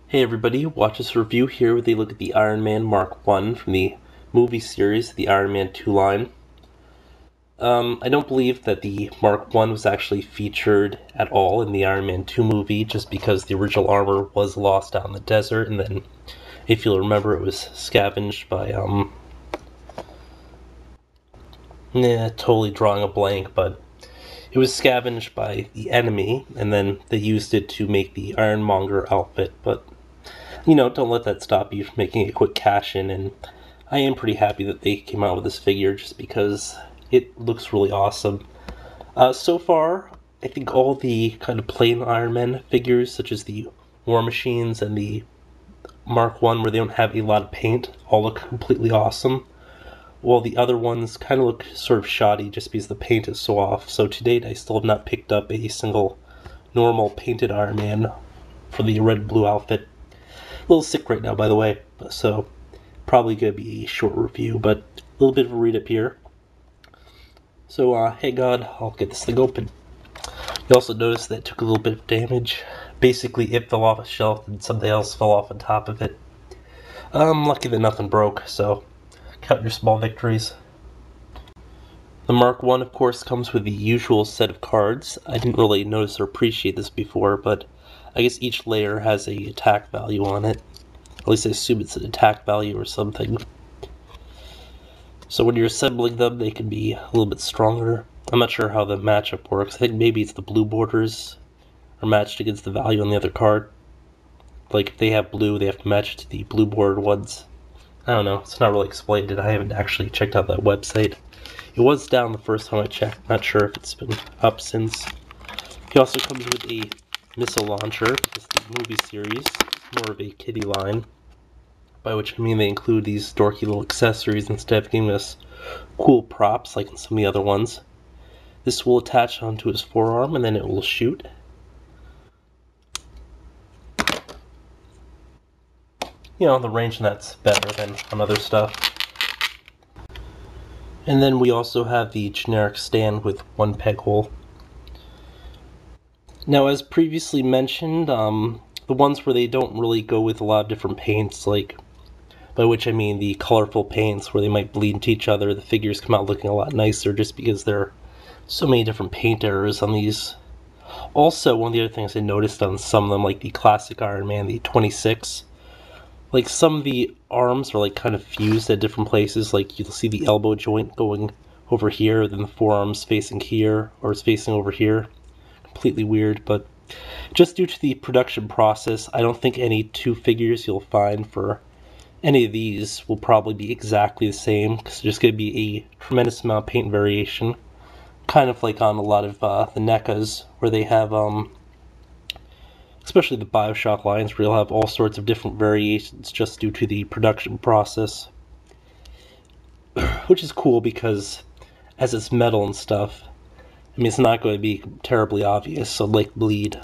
Hey everybody, watch this review here with a look at the Iron Man Mark 1 from the movie series, the Iron Man 2 line. I don't believe that the Mark 1 was actually featured at all in the Iron Man 2 movie, just because the original armor was lost out in the desert, and then, if you'll remember, it was scavenged by, totally drawing a blank, but it was scavenged by the enemy, and then they used it to make the Ironmonger outfit, but don't let that stop you from making a quick cash in, and I am pretty happy that they came out with this figure just because it looks really awesome. So far, I think all the kind of plain Iron Man figures, such as the War Machines and the Mark 1 where they don't have a lot of paint, all look completely awesome, while the other ones kind of look sort of shoddy just because the paint is so off. So to date, I still have not picked up a single normal painted Iron Man for the red-blue outfit. A little sick right now, by the way, so probably gonna be a short review, but a little bit of a read up here. So, hey God, I'll get this thing open. You also notice that it took a little bit of damage. Basically, it fell off a shelf and something else fell off on top of it. I'm lucky that nothing broke, so count your small victories. The Mark 1, of course, comes with the usual set of cards. I didn't really notice or appreciate this before, but I guess each layer has a attack value on it. At least I assume it's an attack value or something. So when you're assembling them, they can be a little bit stronger. I'm not sure how the matchup works. I think maybe it's the blue borders are matched against the value on the other card. Like if they have blue, they have to match it to the blue bordered ones. I don't know. It's not really explained, and I haven't actually checked out that website. It was down the first time I checked. Not sure if it's been up since. He also comes with a missile launcher, because the movie series is more of a kiddie line, by which I mean they include these dorky little accessories instead of giving us cool props like in some of the other ones. This will attach onto his forearm and then it will shoot. The range on that's better than on other stuff. And then we also have the generic stand with one peg hole. Now, as previously mentioned, the ones where they don't really go with a lot of different paints, like, by which I mean the colorful paints where they might bleed into each other, the figures come out looking a lot nicer just because there are so many different paint errors on these. Also, one of the other things I noticed on some of them, like the classic Iron Man, the 26, like some of the arms are like kind of fused at different places. Like you'll see the elbow joint going over here, then the forearms facing here, or it's facing over here. Completely weird, but just due to the production process, I don't think any two figures you'll find for any of these will probably be exactly the same, because there's going to be a tremendous amount of paint variation. Kind of like on a lot of the NECAs, where they have especially the Bioshock lines, where you'll have all sorts of different variations just due to the production process. Which is cool because, as it's metal and stuff, I mean, it's not going to be terribly obvious, so like bleed.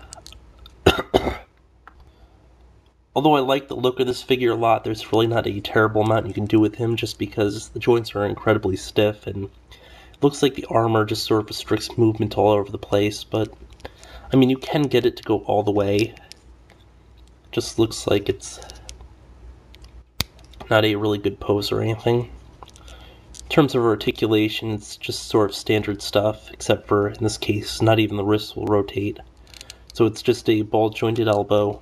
Although I like the look of this figure a lot, there's really not a terrible amount you can do with him just because the joints are incredibly stiff, and it looks like the armor just sort of restricts movement all over the place, but I mean, you can get it to go all the way. Just looks like it's not a really good pose or anything. In terms of articulation, it's just sort of standard stuff, except for, in this case, not even the wrists will rotate. So it's just a ball-jointed elbow,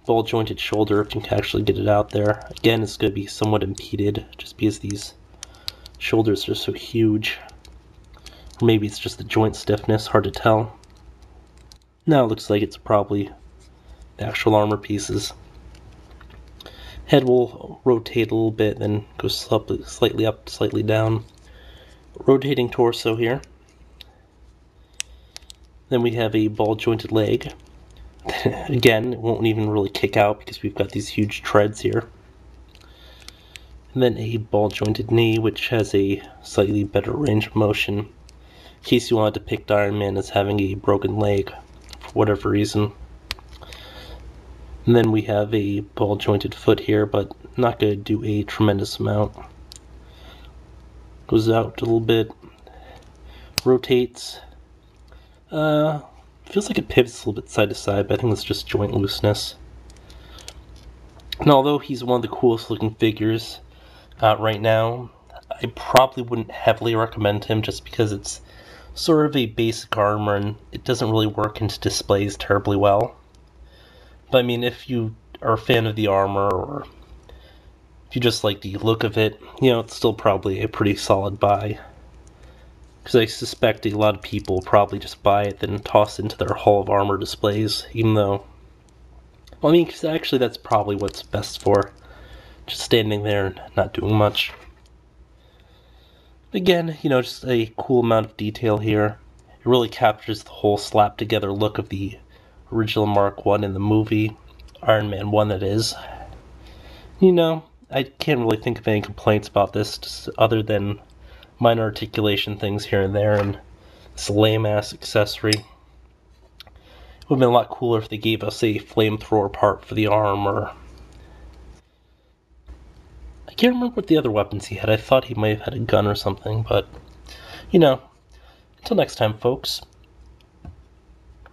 ball-jointed shoulder, if you can actually get it out there. Again, it's going to be somewhat impeded, just because these shoulders are so huge. Or maybe it's just the joint stiffness, hard to tell. Now it looks like it's probably the actual armor pieces. Head will rotate a little bit, then go slightly up, slightly down. Rotating torso here. Then we have a ball-jointed leg. Again, it won't even really kick out because we've got these huge treads here. And then a ball-jointed knee, which has a slightly better range of motion, in case you wanted to pick Iron Man as having a broken leg for whatever reason. And then we have a ball-jointed foot here, but not going to do a tremendous amount. Goes out a little bit, rotates. Feels like it pivots a little bit side to side, but I think it's just joint looseness. And although he's one of the coolest looking figures out right now, I probably wouldn't heavily recommend him just because it's sort of a basic armor and it doesn't really work into displays terribly well. But I mean, if you are a fan of the armor or if you just like the look of it, it's still probably a pretty solid buy. Because I suspect a lot of people probably just buy it then toss it into their Hall of Armor displays, even though, well, I mean, cause actually that's probably what's best for. Just standing there and not doing much. Again, just a cool amount of detail here. It really captures the whole slapped together look of the original Mark 1 in the movie, Iron Man 1 that is. I can't really think of any complaints about this, just other than minor articulation things here and there, and this lame-ass accessory. It would have been a lot cooler if they gave us a flamethrower part for the arm, or I can't remember what the other weapons he had. I thought he might have had a gun or something, but, until next time, folks.